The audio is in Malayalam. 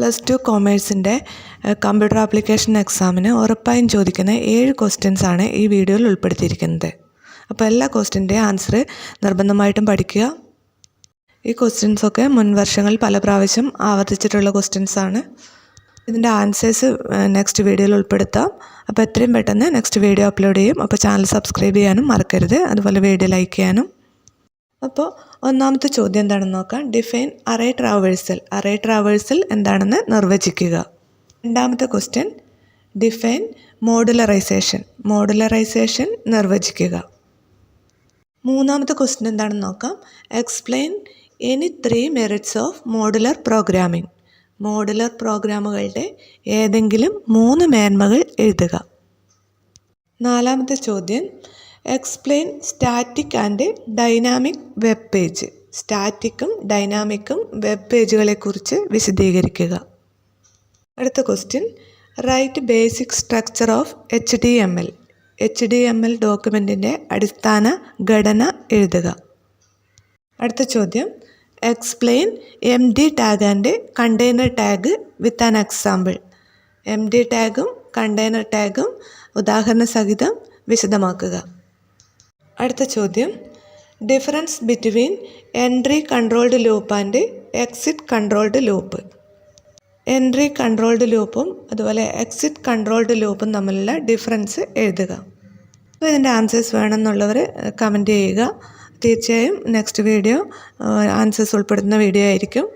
+2 കൊമേഴ്സിൻ്റെ കമ്പ്യൂട്ടർ ആപ്ലിക്കേഷൻ എക്സാമിന് ഉറപ്പായും ചോദിക്കുന്ന 7 ക്വസ്റ്റ്യൻസ് ആണ് ഈ വീഡിയോയിൽ ഉൾപ്പെടുത്തിയിരിക്കുന്നത്. അപ്പോൾ എല്ലാ ക്വസ്റ്റ്യൻ്റെയും ആൻസർ നിർബന്ധമായിട്ടും പഠിക്കുക. ഈ ക്വസ്റ്റ്യൻസൊക്കെ മുൻ വർഷങ്ങളിൽ പല പ്രാവശ്യം ആവർത്തിച്ചിട്ടുള്ള ക്വസ്റ്റ്യൻസ് ആണ്. ഇതിൻ്റെ ആൻസേഴ്സ് നെക്സ്റ്റ് വീഡിയോയിൽ ഉൾപ്പെടുത്താം. അപ്പോൾ എത്രയും പെട്ടെന്ന് നെക്സ്റ്റ് വീഡിയോ അപ്ലോഡ് ചെയ്യും. അപ്പോൾ ചാനൽ സബ്സ്ക്രൈബ് ചെയ്യാനും മറക്കരുത്. അതുപോലെ വീഡിയോ ലൈക്ക് ചെയ്യാനും. അപ്പോൾ ഒന്നാമത്തെ ചോദ്യം എന്താണെന്ന് നോക്കാം. Define array traversal. Array traversal എന്താണെന്ന് നിർവചിക്കുക. രണ്ടാമത്തെ ക്വസ്റ്റ്യൻ ഡിഫൈൻ മോഡുലറൈസേഷൻ. മോഡുലറൈസേഷൻ നിർവചിക്കുക. മൂന്നാമത്തെ ക്വസ്റ്റ്യൻ എന്താണെന്ന് നോക്കാം. Explain any 3 merits of modular programming. Modular പ്രോഗ്രാമുകളുടെ ഏതെങ്കിലും 3 മേന്മകൾ എഴുതുക. നാലാമത്തെ ചോദ്യം explain static and dynamic web page. സ്റ്റാറ്റിക്കും ഡൈനാമിക്കും വെബ് പേജുകളെക്കുറിച്ച് വിശദീകരിക്കുക. അടുത്ത question write basic structure of HTML. HTML ഡോക്യുമെൻറ്റിൻ്റെ അടിസ്ഥാന ഘടന എഴുതുക. അടുത്ത ചോദ്യം explain MD tag and container tag with an example. MD ടാഗും കണ്ടെയ്നർ ടാഗും ഉദാഹരണ സഹിതം വിശദമാക്കുക. അടുത്ത ചോദ്യം difference between entry controlled loop and exit controlled loop. Entry controlled ലൂപ്പും അതുപോലെ എക്സിറ്റ് കൺട്രോൾഡ് ലൂപ്പും തമ്മിലുള്ള ഡിഫറൻസ് എഴുതുക. അപ്പോൾ ഇതിൻ്റെ ആൻസേഴ്സ് വേണമെന്നുള്ളവർ കമൻറ്റ് ചെയ്യുക. തീർച്ചയായും നെക്സ്റ്റ് വീഡിയോ ആൻസേഴ്സ് ഉൾപ്പെടുത്തുന്ന വീഡിയോ ആയിരിക്കും.